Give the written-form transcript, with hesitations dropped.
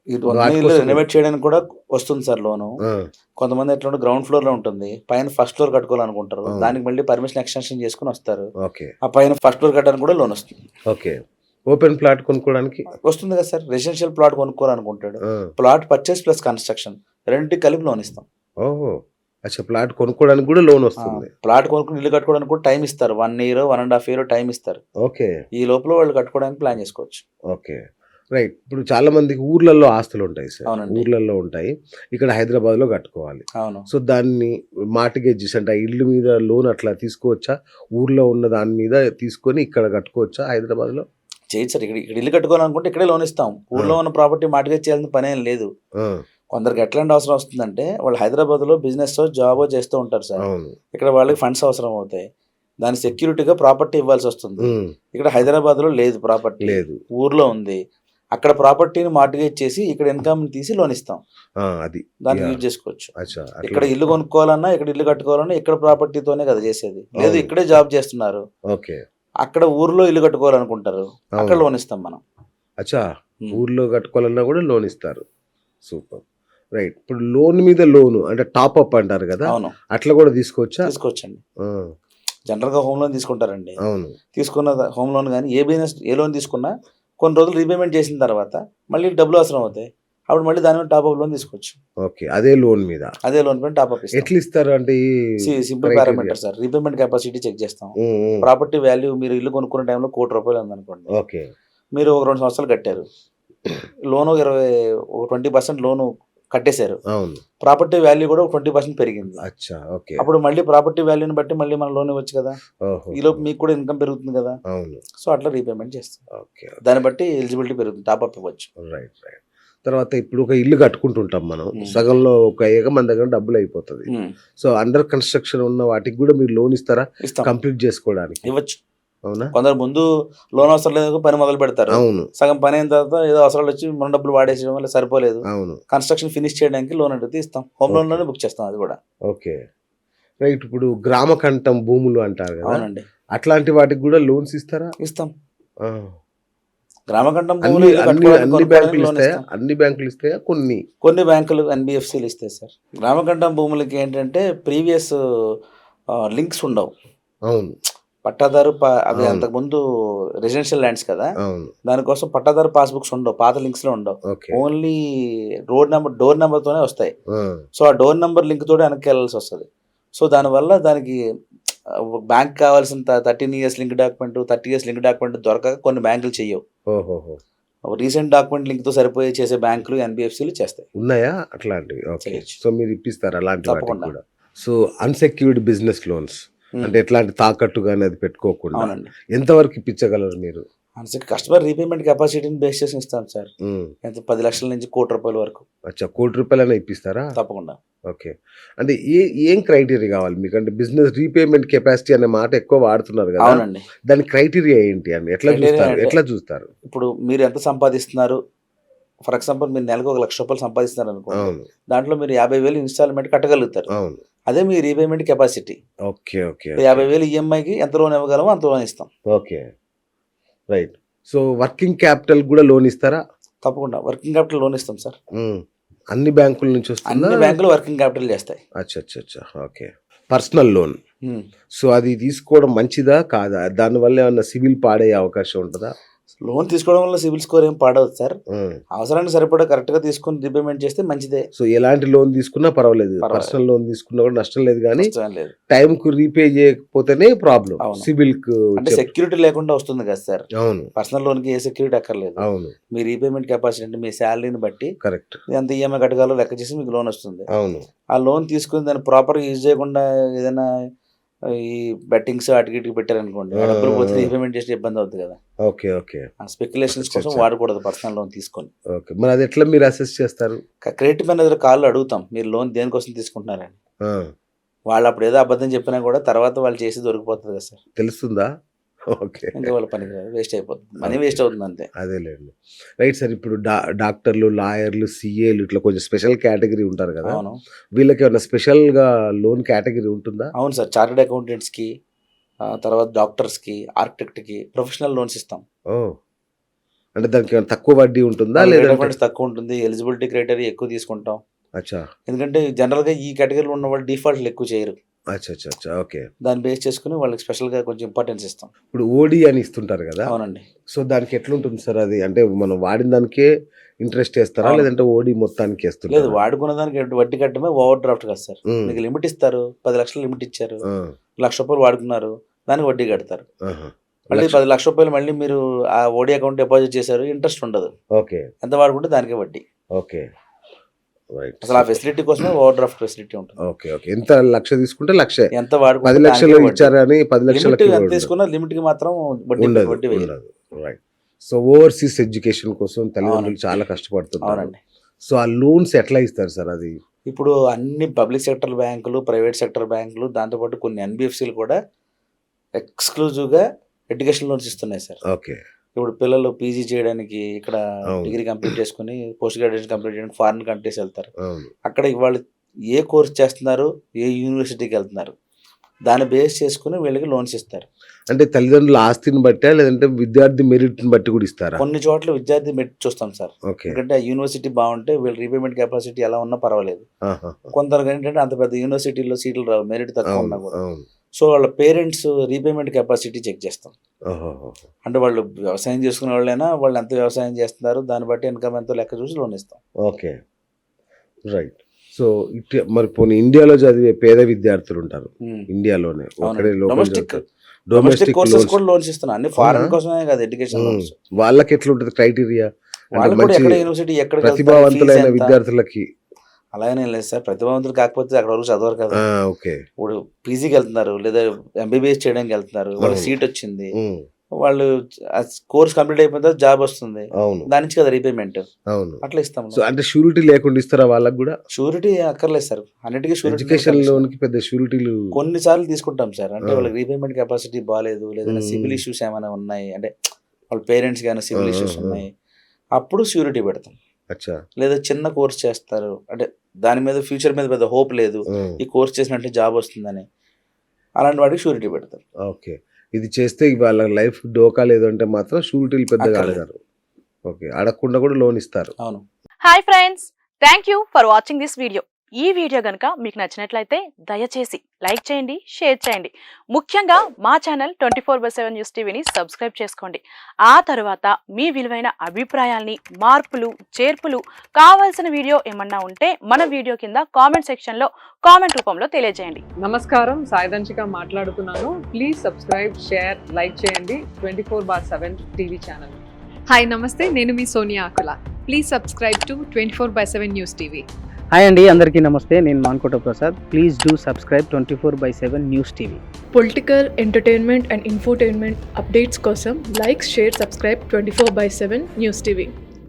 ఇది ఉన్న వాటి ఇల్లు కోసం రెనోవేట్ చేయడానికి కూడా వస్తుంది సార్ లోను. ఆ! కొంతమంది ఎట్లా గ్రౌండ్ ఫ్లోర్‌లో ఉంటుంది. పైన ఫస్ట్ ఫ్లోర్ కట్టుకోవాలనుకుంటారు. అవును. దానికి మళ్ళీ పర్మిషన్ ఎక్స్‌టెన్షన్ చేసుకొని వస్తారు. ఓకే. ఆ పైన ఫస్ట్ ఫ్లోర్ కట్టడానికి కూడా లోన్ వస్తుంది. ఓకే. ఓపెన్ ప్లాట్ కొనుక్కోవడానికి? వస్తుంది కదా సార్. Residential plot కొనుక్కోవాలనుకుంటాడు. ఆ! ప్లాట్ పర్చేస్ ప్లస్ కన్‌స్ట్రక్షన్ రెండిటికి కలిపి లోన్ ఇస్తాం. ఓహో! అచ్చా! ప్లాట్ కొనుక్కోవడానికి గూడా లోన్ ఆ! వస్తుంది. ప్లాట్ కొనుక్కొని ఇల్లు కట్టుకోవడానికి కూడా టైమ్ ఇస్తారు. 1 ఇయరో, 1 ½ ఇయరో టైమ్ ఇస్తారు. ఓకే. ఈ లోపల వాళ్ళు కట్టుకోవడానికి ప్లాన్ చేసుకోవచ్చు. ఓకే. రైట్. ఇప్పుడు చాలా మందికి ఊర్లల్లో ఆస్తులుంటాయి సార్. అవునండి. ఊర్లల్లో ఉంటాయి. ఇక్కడ హైదరాబాద్‌లో కట్టుకోవాలి. అవును. సో, దాన్ని మార్ట్‌గేజెస్ అంటే ఆ ఇల్లు మీద లోన్ అట్లా తీసుకోవచ్చా? ఊర్లో ఉన్న దాని మీద తీసుకొని ఇక్కడ కట్టుకోవచ్చా హైదరాబాద్‌లో? చేయొచ్చు సార్. ఇక్కడ ఇక్కడ ఇల్లు కట్టుకోవాలనుకుంటే ఇక్కడే లోన్ ఇస్తాం. ఆ! ఊర్లో ఉన్న ప్రాపర్టీ మార్ట్‌గేజ్ చేయాల్సిన పనేం లేదు. ఆ! కొందరికి ఎట్లాంటి అవసరం వస్తుందంటే వాళ్ళు హైదరాబాద్‌లో బిజినెస్సో, జాబో చేస్తూ ఉంటారు సార్. అవును. ఇక్కడ వాళ్ళకి ఫండ్స్ అవసరం అవుతాయి. దాని సెక్యూరిటీగా ప్రాపర్టీ ఇవ్వాల్సొస్తుంది. హ్మ్. ఇక్కడ హైదరాబాద్‌లో లేదు ప్రాపర్టీ. లేదు. ఊర్లో ఉంది. అక్కడ ప్రాపర్టీని మార్ట్‌గేజ్ చేసి ఇక్కడ ఇన్‌కమ్‌ని తీసి లోన్ ఇస్తాం. ఆ! అది. దానికి యాహ్! యూజ్ చేసుకోవచ్చు. అచ్చా! అట్లా ఇక్కడ ఇల్లు కొనుక్కోవాలన్నా, ఇక్కడ ఇల్లు కట్టుకోవాలన్నా ఇక్కడ ప్రాపర్టీతోనే కదా చేసేది. లేదు అవును. ఇక్కడే జాబ్ చేస్తున్నారు. ఓకే. అక్కడ ఊర్లో ఇల్లు కట్టుకోవాలనుకుంటారు. అక్కడ అవును. లోన్ ఇస్తాం మనం. అచ్చా! హ్మ్. ఊర్లో కట్టుకోవాలన్నా గూడా లోన్ ఇస్తారు. సూపర్. రైట్. ఇప్పుడు లోన్ మీద లోను అంటే టాప్ అప్ అంటారు గదా! అవును. అట్లా గూడా తీసుకోవచ్చా? తీసుకోవచ్చండి. ఆ! జనరల్‌గా హోమ్ లోన్ తీసుకుంటారండి. అవును. తీసుకున్న హోమ్ లోన్ గాని, ఏ బిజినెస్ ఏ లోన్ తీసుకున్నా కొన్ని రోజులు రీపేమెంట్ చేసిన తర్వాత మళ్ళీ డబ్బులు అవసరం అవుతాయి. అప్పుడు మళ్ళీ దాని మీద టాప్ అప్ లోన్ తీసుకోవచ్చు. ఓకే. అదే లోన్ మీద. అదే లోన్ పైన టాప్ అప్ ఇస్తాం. ఎట్లిస్తారు అంటే ఈ simple criteria? Parameter sir. Repayment capacity check చేస్తాం. హ్మ్. హ్మ్. ప్రాపర్టీ వాల్యూ మీరు ఇల్లు కొనుక్కునే టైంలో రూ. 1,00,00,000 ఉందనుకోండి. ఓకే. మీరు ఒక 2 సంవత్సరాలు కట్టారు. లోను ఒక 20% లోను కట్టేశారు. అవును. ప్రాపర్టీ వాల్యూ కూడా ఒక 20% పెరిగింది. అచ్చా! ఓకే. అప్పుడు మళ్ళీ ప్రాపర్టీ వాల్యూని బట్టి మళ్ళీ మనం లోన్ ఇవ్వచ్చు కదా! ఈలోపు ఓహోహో! మీకు కూడా ఇన్‌కమ్ పెరుగుతుంది కదా! అవును. సో, అట్లా రీపేమెంట్ చేస్తాం. ఓకే. దాన్ని బట్టి ఎలిజిబిలిటీ పెరుగుతుంది. టాప్ అప్ ఇవ్వచ్చు. రైట్. రైట్. తర్వాత ఇప్పుడు ఒక ఇల్లు కట్టుకుంటుంటాం మనం. హ్మ్. సగంలో ఒక ఏగ మన దగ్గర డబ్బులయిపోతది. హ్మ్. సో, అండర్ కన్‌స్ట్రక్షన్ ఉన్న వాటికి గూడా మీరు లోన్ ఇస్తారా? ఇస్తాం. కంప్లీట్ జేసుకోవడానికి. ఇవ్వచ్చు. అవునా? కొందరు ముందు లోన్ అవసరం లేదు పని మొదలు పెడతారు. అవును. సగం పని అయిన తర్వాత ఏదో అవసరాలొచ్చి మన డబ్బులు వాడేసేయడం వల్ల సరిపోలేదు. అవును. కన్‌స్ట్రక్షన్ ఫినిష్ చేయడానికి లోన్ అడిగితే ఇస్తాం. Home okay. లోన్‌లోనే బుక్ చేస్తాం అది కూడా. ఓకే. రైట్. ఇప్పుడు గ్రామకంఠం భూములు అంటారు గదా! అవునండి. అట్లాంటి వాటికి గూడా లోన్స్ ఇస్తారా? ఇస్తాం. ఆ! గ్రామకంఠం భూములు అన్ని ఇల్లు అన్ని కట్టుకోవడానికి, అన్ని కొనుక్కోవడానికి బ్యాంకులు లోన్ ఇస్తాయా? ఇస్తాం. అన్ని బ్యాంకులు ఇస్తాయా? కొన్ని. కొన్ని బ్యాంకులు ఎన్‌బీఎఫ్‌సీలు ఇస్తాయి సార్. గ్రామకంఠం భూములకి ఏంటంటే ప్రీవియస్ లింక్స్ ఉండవు. అవును. పట్టాదారు అవి అవును. అంతకుముందు రెసిడెన్షియల్ ల్యాండ్స్ కదా! అవును. దానికోసం పట్టాదారు పాస్‌బుక్స్ ఉండవు. పాత లింక్స్‌లో ఉండవు. ఓకే. ఓన్లీ డోర్ నంబర్‌తోనే వస్తాయి. ఆ! సో, ఆ డోర్ నంబర్ లింక్ తోటి వెనక్కెళ్ళాల్సొస్తది. సో, దానివల్ల దానికి బ్యాంక్ కావాల్సిన 13 years link document, 30 years link document దొరకక కొన్ని బ్యాంకులు చెయ్యవు. ఓహోహో! రీసెంట్ డాక్యుమెంట్ లింక్‌తో సరిపోయే చేసే బ్యాంకులు, ఎన్‌బీఎఫ్‌సీలు చేస్తాయి. ఉన్నాయా అట్లాంటివి? ఓకే. చేయొచ్చు. సో, మీరు ఇప్పిస్తారా అలాంటి వాటికి తప్పకుండా. గూడా? సో, అన్‌సెక్యూర్డ్ బిజినెస్ లోన్స్ హ్మ్. అంటే ఎట్లాంటి తాకట్టు గాని అది పెట్టుకోకుండా అవునండి. ఎంత వరకు ఇప్పించగలరు మీరు? కస్టమర్ రీపేమెంట్ కెపాసిటీని బేస్ చేసి ఇస్తాం సార్. హ్మ్. ఎంత 10,00,000 నుంచి ₹1,00,00,000 వరకు. అచ్చా! ₹1,00,00,000 ఇప్పిస్తారా? తప్పకుండా. ఓకే. అంటే ఏం క్రైటీరియా కావాలి మీకు? అంటే బిజినెస్ రీపేమెంట్ కెపాసిటీ అనే మాట ఎక్కువ వాడుతున్నారు గదా! అవునండి. దాని క్రైటీరియా ఏంటి అని ఎట్లా క్రైటీరియా చూస్తారు? అంటే ఎట్లా చూస్తారు? ఇప్పుడు మీరు ఎంత సంపాదిస్తున్నారు? ఫర్ ఎగ్జాంపుల్ మీరు నెలకు ఒక ₹1,00,000 సంపాదిస్తున్నారనుకోండి. అవును. దాంట్లో మీరు 50,000 ఇన్‌స్టాల్‌మెంట్ కట్టగలుగుతారు. అవును. అదే మీ repayment capacity. Okay. Okay. Okay. 50,000 ఈఎంఐకి ఎంత లోన్ ఇవ్వగలమో అంత లోన్ ఇస్తాం. Okay. Right. So, working capital గూడా లోన్ ఇస్తారా? తప్పకుండా. వర్కింగ్ క్యాపిటల్ లోన్ ఇస్తాం సార్. హ్మ్. అన్ని బ్యాంకుల నుంచి వస్తుందా? అన్ని బ్యాంకులు వర్కింగ్ క్యాపిటల్ చేస్తాయి. అచ్చచ్చచ్చా! ఓకే. Personal loan. హ్మ్. సో, అది తీసుకోవడం మంచిదా? కాదా? దానివల్ల ఏమన్నా సిబిల్ పాడయ్యే అవకాశం ఉంటదా? లోన్ తీసుకోవడం వల్ల సిబిల్ స్కోర్ ఏం పాడవదు సార్. హ్మ్. అవసరానికి సరిపడా కరెక్ట్‌గా తీసుకొని రీపేమెంట్ చేస్తే మంచిదే. సో, ఎలాంటి లోన్ తీసుకున్నా పర్వాలేదు. పర్వాలేదు. పర్సనల్ లోన్ తీసుకున్నా కూడా నష్టం లేదు గానీ, నష్టమేం లేదు. టైంకి రీపే చేయకపోతేనే ప్రాబ్లమ్. అవును. సిబిల్‌కు అంటే సెక్యూరిటీ లేకుండా వస్తుంది కదా సార్. అవును. పర్సనల్ లోన్‌కి ఏ సెక్యూరిటీ అక్కర్లేదు. అవును. మీ రీపేమెంట్ కెపాసిటీ అంటే మీ సాలరీని బట్టి కరెక్ట్. ఎంత ఈఎంఐ కట్టగలరో లెక్క చేసి మీకు లోన్ వస్తుంది. అవును. ఆ లోన్ తీసుకొని దాన్ని ప్రాపర్‌గా యూజ్ చేయకుండా ఏదైనా ఈ బెట్టింగ్స్ అటు ఇటుకి పెట్టారనుకోండి. ఆ! ఆ డబ్బులు పోతే ఆ! ఆ! రీపేమెంట్ చేస్తే ఇబ్బంది అవుద్ది కదా! ఓకే. ఓకే. ఆ స్పెక్యులేషన్స్ కోసం అచ్చచ్చా! వాడకూడదు పర్సనల్ లోన్ తీసుకొని. ఓకే. మరి అది ఎట్లా మీరు అసెస్ చేస్తారు? క్రెడిట్ మేనేజర్ కాల్‌లో అడుగుతాం. మీరు లోన్ దేనికోసం తీసుకుంటున్నారని. ఆ! వాళ్ళు అప్పుడు ఏదో అబద్ధం చెప్పినా కూడా తర్వాత వాళ్ళు చేసేది దొరికిపోతది కదా సార్. తెలుస్తుందా? ఓకే. ఇంకా వాళ్ళ పనికి రాదు. వేస్ట్ అయిపోతుంది. Money okay. వేస్ట్ అవుతుంది అంతే. అదేలెండి. Right sir. ఇప్పుడు డాక్టర్లు, లాయర్లు, సీఏలు ఇట్లా కొంచెం స్పెషల్ కేటగరీ ఉంటారు గదా! అవును. వీళ్ళకేమన్నా స్పెషల్‌గా లోన్ కేటగరీ ఉంటుందా? అవును సార్. చార్టర్డ్ అకౌంటెంట్స్‌కి తర్వాత డాక్టర్స్‌కి, ఆర్కిటెక్ట్‌కి ప్రొఫెషనల్ లోన్స్ ఇస్తాం. ఓహ్! అంటే దానికి ఏమైనా తక్కువ వడ్డీ ఉంటుందా రేట్ ఆఫ్ లేదంటే ఇంట్రెస్ట్ తక్కువ ఉంటుంది, ఎలిజిబిలిటీ క్రైటీరియా ఎక్కువ తీసుకుంటాం. అచ్చా ఎందుకంటే జనరల్గా ఈ కేటగిరీలో ఉన్న వాళ్ళు డిఫాల్ట్లు ఎక్కువ చేయరు, అచ్చా అచ్చా అచ్చా ఓకే. దాన్ని బేస్ చేసుకుని వాళ్ళకి స్పెషల్గా కొంచెం ఇంపార్టెన్స్ ఇస్తాం. ఇప్పుడు ఓడి అని ఇస్తుంటారు కదా, అవునండి. సో దానికి ఎట్లుంటుంది సార్ అది? అంటే మనం వాడిన దానికే ఇంట్రెస్ట్ వేస్తారా అవును. లేదంటే ఓడి మొత్తానికి లేదు, వేస్తుంటారా? వాడుకున్న దానికి వడ్డీ కట్టడమే ఓవర్ డ్రాఫ్ట్ కదా సార్. మీకు లిమిట్ ఇస్తారు, 10 లక్షలు లిమిట్ ఇచ్చారు, ₹1,00,000 వాడుకున్నారు, దానికి వడ్డీ కడతారు. మళ్ళీ 10 లక్షల రూపాయలు మళ్ళీ మీరు ఆ ఓడి అకౌంట్ డిపాజిట్ చేశారు, ఇంట్రెస్ట్ ఉండదు, ఓకే ఎంత వాడుకుంటే దానికే వడ్డీ. Okay right. అసలు ఆ ఫెసిలిటీ కోసమే ఓవర్ డ్రాఫ్ట్ ఫెసిలిటీ ఉంటుంది. Okay okay. ఎంత 1,00,000 తీసుకుంటే 1,00,000, ఎంత వాడుకుంటే 10 లక్షలు ఇచ్చారని 10 లిమిట్ లక్షలకి ఎంత తీసుకున్నా లిమిట్ కి మాత్రం ఉండదు వడ్డీ వేయరు. ఉండదు. రైట్. సో ఓవర్సీస్ ఎడ్యుకేషన్ కోసం తల్లిదండ్రులు అవునండి. చాలా కష్టపడుతున్నారు. అవునండి. సో ఆ లోన్స్ ఎట్లా ఇస్తారు సార్ అది? ఇప్పుడు అన్ని పబ్లిక్ సెక్టర్ బ్యాంకులు, ప్రైవేట్ సెక్టర్ బ్యాంకులు, దాంతోపాటు కొన్ని ఎన్బిఎఫ్సిలు కూడా ఎక్స్క్లూజివ్గా ఎడ్యుకేషన్ లోన్స్ ఇస్తున్నాయి సార్. ఓకే. ఇప్పుడు పిల్లలు పీజీ చేయడానికి ఇక్కడ అవును. డిగ్రీ కంప్లీట్ చేసుకుని పోస్ట్ గ్రాడ్యుయేషన్ కంప్లీట్ చేయడానికి ఫారిన్ కంట్రీస్ వెళ్తారు. అవును. అక్కడ వాళ్ళు ఏ కోర్స్ చేస్తున్నారు, ఏ యూనివర్సిటీకి వెళ్తున్నారు, దాన్ని బేస్ చేసుకుని వీళ్ళకి లోన్స్ ఇస్తారు. అంటే తల్లిదండ్రుల ఆస్తిని బట్టా లేదంటే విద్యార్థి మెరిట్ని బట్టి కూడా ఇస్తారా? కొన్ని చోట్ల విద్యార్థి మెరిట్ చూస్తాం సార్. ఓకే. ఎందుకంటే ఆ యూనివర్సిటీ బాగుంటే వీళ్ళ రీపేమెంట్ కెపాసిటీ ఎలా ఉన్నా పర్వాలేదు. ఆహా. కొందరు ఏంటంటే అంత పెద్ద యూనివర్సిటీలో సీట్లు రావు, మెరిట్ తక్కువ ఉన్నా అవును కూడా. అవును. సో వాళ్ళ పేరెంట్స్ రీపేమెంట్ కెపాసిటీ చెక్ చేస్తాం. ఓహో. అంటే వాళ్ళు వ్యవసాయం చేసుకునే వాళ్ళైనా వాళ్ళు ఎంత వ్యవసాయం చేస్తున్నారు, దాన్ని బట్టి ఇన్కమ్ ఎంతో లెక్క చూసి లోన్ ఇస్తాం. Okay right. సో మరి పోనీ ఇండియాలో చదివే పేద విద్యార్థులు ఉంటారు, ఇండియాలోనే ఒకడే local domestic domestic courses loans కూడా లోన్స్ ఇస్తున్నాం. అన్ని ఫారెన్ అవునా? కోసమే కాదు, ఎడ్యుకేషన్ లోన్స్. వాళ్ళకి ఎట్లా ఉంటుంది క్రైటీరియా? అంటే వాళ్ళు కూడా మంచి ఎక్కడ యూనివర్సిటీ ఎక్కడ ప్రతిభావంతులైన విద్యార్థులకి అలాగనే లేదు సార్. ప్రతిభావంతులు కాకపోతే అక్కడ వరకు చదవరు కదా. ఓకే. ఇప్పుడు పీజీకి వెళ్తున్నారు లేదా ఎంబీబీఎస్ చేయడానికి వెళ్తున్నారు, వాళ్ళకి సీట్ వచ్చింది, వాళ్ళు కోర్స్ కంప్లీట్ అయిపోయిన తర్వాత జాబ్ వస్తుంది, అవును దాని నుంచి కదా రీపేమెంట్, అవును. అట్లా ఇస్తాం. సో అంటే షూరిటీ లేకుండా ఇస్తారా వాళ్ళకి కూడా? షూరిటీ అక్కర్లేదు సార్, అన్నిటికీ ఎడ్యుకేషన్ లోన్ కి పెద్ద షూరిటీలు కొన్నిసార్లు తీసుకుంటాం సార్. అంటే వాళ్ళకి రీపేమెంట్ కెపాసిటీ బాగాలేదు, లేదా సివిల్ ఇష్యూస్ ఏమైనా ఉన్నాయి, అంటే వాళ్ళ పేరెంట్స్ కానీ సివిల్ ఇష్యూస్ ఉన్నాయి, అప్పుడు షూరిటీ పెడతాం. అచ్చా. లేదా చిన్న కోర్స్ చేస్తారు, అంటే దాని మీద ఫ్యూచర్ మీద పెద్ద హోప్ లేదు, ఈ కోర్స్ చేసినట్టు జాబ్ వస్తుందని, అలాంటి వాటికి షూరిటీ పెడతారు. ఓకే. ఇది చేస్తే వాళ్ళ లైఫ్ డోకా లేదు అంటే మాత్రం షూరిటీలు పెద్దగా అడగారు. ఓకే. అడగకుండా కూడా లోన్ ఇస్తారు. అవును. Hi friends, thank you for watching this video. ఈ వీడియో గనుక మీకు నచ్చినట్లయితే దయచేసి లైక్ చేయండి, షేర్ చేయండి. ముఖ్యంగా మా ఛానల్ 24/7 న్యూస్ టీవీని సబ్స్క్రైబ్ చేసుకోండి. ఆ తర్వాత మీ విలువైన అభిప్రాయాల్ని, మార్పులు, చేర్పులు, కావాల్సిన వీడియో ఏమన్నా ఉంటే మన వీడియో కింద కామెంట్ సెక్షన్లో కామెంట్ రూపంలో తెలియజేయండి. నమస్కారం, సాయిదంచిక మాట్లాడుతున్నాను. ప్లీజ్ సబ్స్క్రైబ్, షేర్, లైక్ చేయండి 24/7 టీవీ ఛానల్. హాయ్ నమస్తే, నేను మీ Sonia Akula. Please subscribe to 24/7 news TV. Hi అండి, అందరికీ నమస్తే. నేను Mankota Prasad. Please do subscribe 24/7 news TV. Political, entertainment and infotainment updates కోసం like, share, subscribe 24/7 news TV.